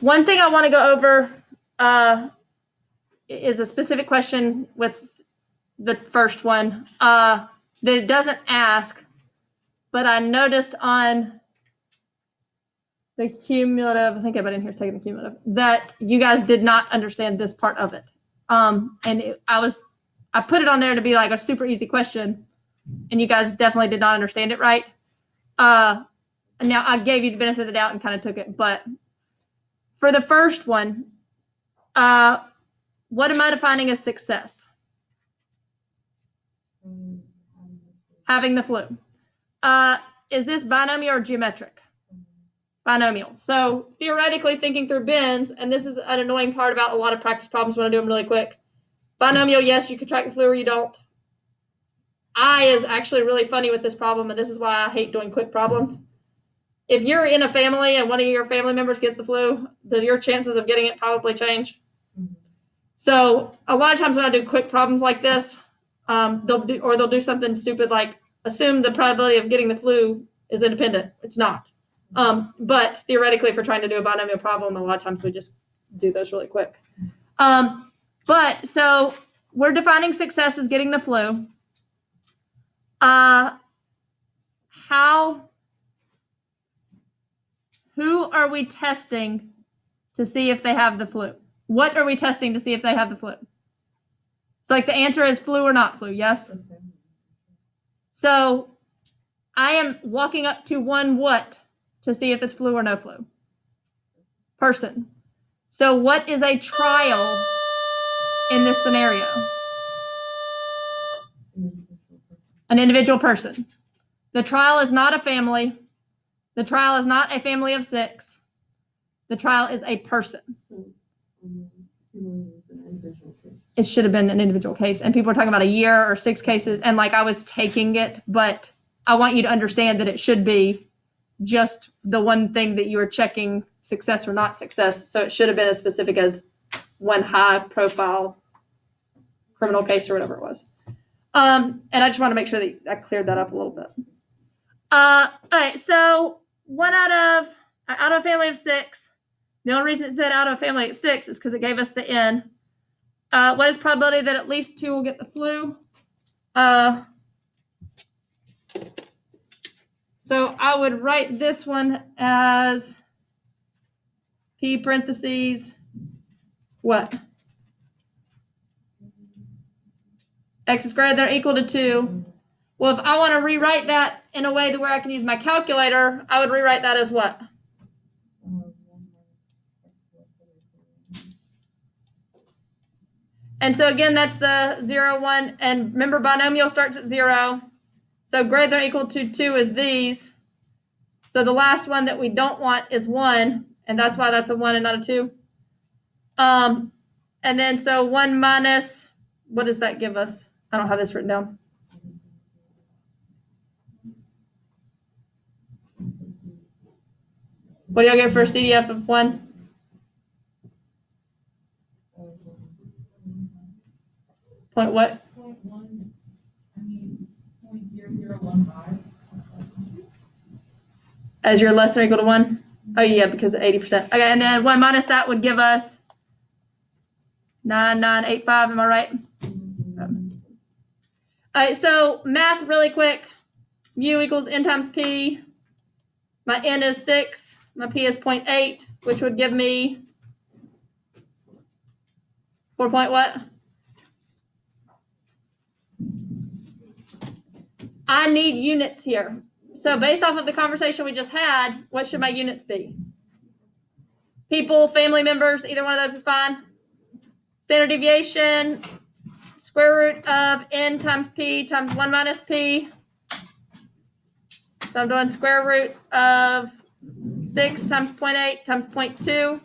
One thing I want to go over is a specific question with the first one that it doesn't ask, but I noticed on the cumulative, I think everybody in here is taking the cumulative, that you guys did not understand this part of it. And I put it on there to be like a super easy question, and you guys definitely did not understand it right. Now I gave you the benefit of the doubt and kind of took it, but for the first one, what am I defining as success? Having the flu. Is this binomial or geometric? Binomial. So theoretically, thinking through bins, and this is an annoying part about a lot of practice problems when I do them really quick. Binomial, yes, you can track the flu or you don't. I is actually really funny with this problem, and this is why I hate doing quick problems. If you're in a family and one of your family members gets the flu, your chances of getting it probably change. So a lot of times when I do quick problems like this, they'll do something stupid like assume the probability of getting the flu is independent. It's not. But theoretically, if we're trying to do a binomial problem, a lot of times we just do those really quick. But so we're defining success as getting the flu. Who are we testing to see if they have the flu? What are we testing to see if they have the flu? So like the answer is flu or not flu, yes? Okay. So I am walking up to one what to see if it's flu or no flu? Person. So what is a trial in this scenario? An individual person. The trial is not a family. The trial is not a family of 6. The trial is a person. It should have been an individual case. And people are talking about a year or 6 cases. And like I was taking it, but I want you to understand that it should be just the one thing that you were checking success or not success. So it should have been as specific as one high profile criminal case or whatever it was. And I just want to make sure that I cleared that up a little bit. All right, so one out of a family of 6. The only reason it said out of a family of 6 is because it gave us the N. What is probability that at least 2 will get the flu? So I would write this one as P parentheses what? X is greater than or equal to 2. Well, if I want to rewrite that in a way that where I can use my calculator, I would rewrite that as what? And so again, that's the 0, 1. And remember, binomial starts at 0. So greater than or equal to 2 is these. So the last one that we don't want is 1. And that's why that's a 1 and not a 2. And then so 1 minus, what does that give us? I don't have this written down. What do y'all get for a CDF of 1? Point what? 0.0015. As you're less than or equal to 1? Oh yeah, because of 80%. Okay, and then 1 minus that would give us 9985, am I right? All right, so math really quick. Mu equals N times P. My N is 6. My P is 0.8, which would give me 4 point what? I need units here. So based off of the conversation we just had, what should my units be? People, family members, either one of those is fine. Standard deviation, square root of N times P times 1 minus P. So I'm doing square root of 6 times 0.8 times 0.2.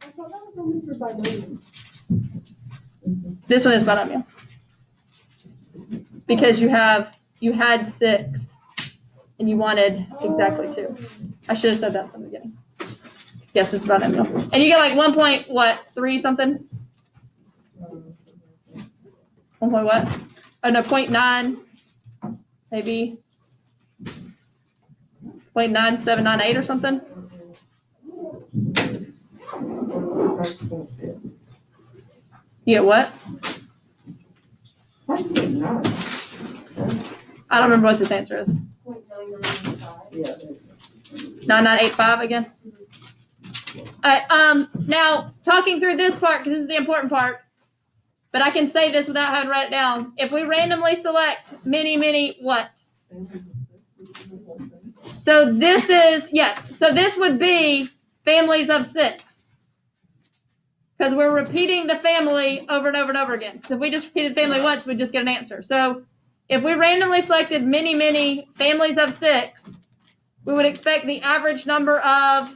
I thought that was only for binomial. This one is binomial. Because you had 6 and you wanted exactly 2. I should have said that from the beginning. Yes, it's binomial. And you get like 1 point what? 3 something? 1 point what? Oh no, 0.9 maybe. 0.9798 or something. You get what? I don't remember what this answer is. 9985 again. All right. Now talking through this part, because this is the important part, but I can say this without having to write it down. If we randomly select many what? So this is, yes. So this would be families of 6. Because we're repeating the family over and over and over again. So if we just repeated family once, we'd just get an answer. So if we randomly selected many families of 6, we would expect the average number of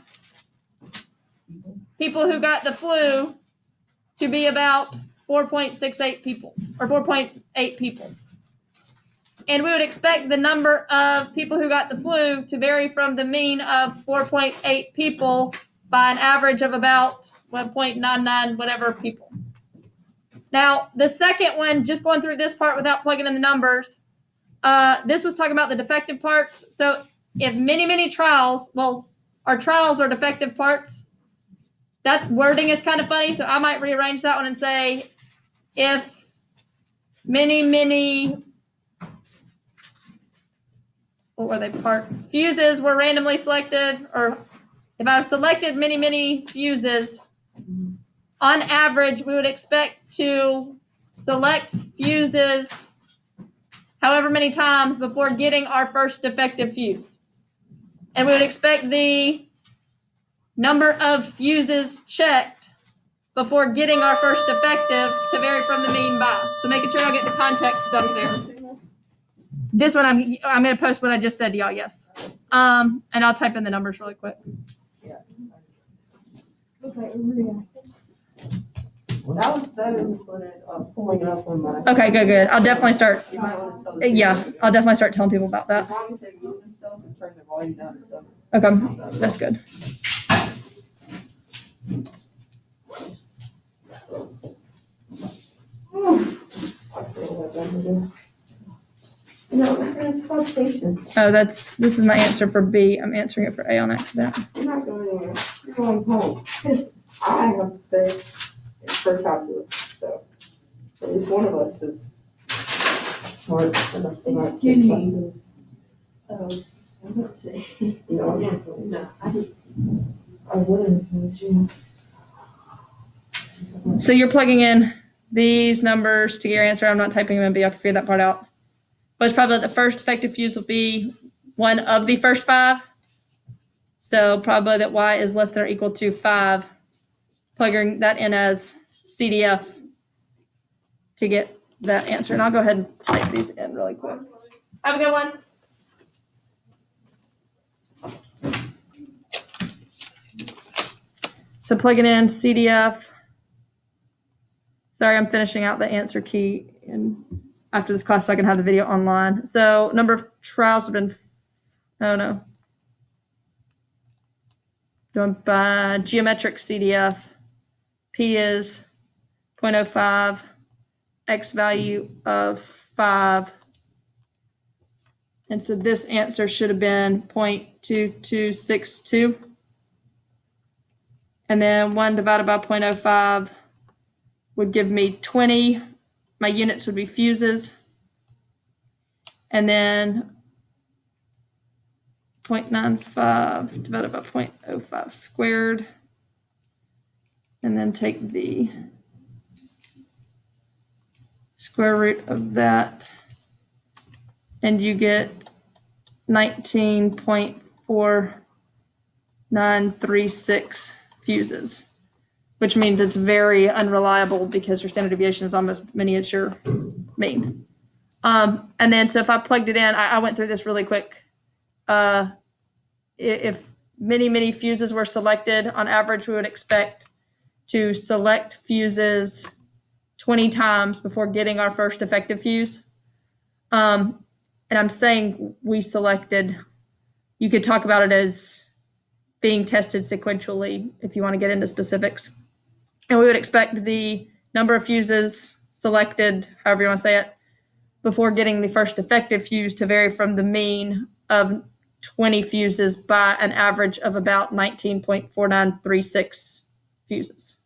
people who got the flu to be about 4.68 people, or 4.8 people. And we would expect the number of people who got the flu to vary from the mean of 4.8 people by an average of about 1.99 whatever people. Now, the second one, just going through this part without plugging in the numbers, this was talking about the defective parts. So if many trials, well, our trials are defective parts. That wording is kind of funny, so I might rearrange that one and say, if many, what were they, parts? Fuses were randomly selected, or if I selected many fuses, on average, we would expect to select fuses however many times before getting our first defective fuse. And we would expect the number of fuses checked before getting our first defective to vary from the mean by. So making sure I get the context stuff there. This one, I'm going to post what I just said to y'all, yes. And I'll type in the numbers really quick. Well, that was better than pulling it up on my. Okay, good. I'll definitely start. You might want to tell the Yeah, students. I'll definitely start telling people about that. As long as they move themselves and turn their volume down, it doesn't. Okay, that's good. No, it's called patience. Oh, this is my answer for B. I'm answering it for A on accident. You're not going anywhere. You're going home. Because I have to stay for calculus, so at least one of us is smart enough to not. Excuse me. I'm gonna say. No, I wouldn't. So you're plugging in these numbers to get your answer. I'm not typing them in B. I can figure that part out. But it's probably the first effective fuse will be one of the first 5. So probably that Y is less than or equal to 5. Plugging that in as CDF to get that answer. And I'll go ahead and type these in really quick. Have a good one. So plugging in CDF. Sorry, I'm finishing out the answer key after this class so I can have the video online. So number of trials have been, doing by geometric CDF. P is 0.05, X value of 5. And so this answer should have been 0.2262. And then 1 divided by 0.05 would give me 20. My units would be fuses. And then 0.95 divided by 0.05 squared. And then take the square root of that. And you get 19.4936 fuses, which means it's very unreliable because your standard deviation is almost many as your mean. And then, so if I plugged it in, I went through this really quick. If many fuses were selected, on average, we would expect to select fuses 20 times before getting our first effective fuse. And I'm saying we selected, you could talk about it as being tested sequentially if you want to get into specifics. And we would expect the number of fuses selected, however you want to say it, before getting the first effective fuse to vary from the mean of 20 fuses by an average of about 19.4936 fuses.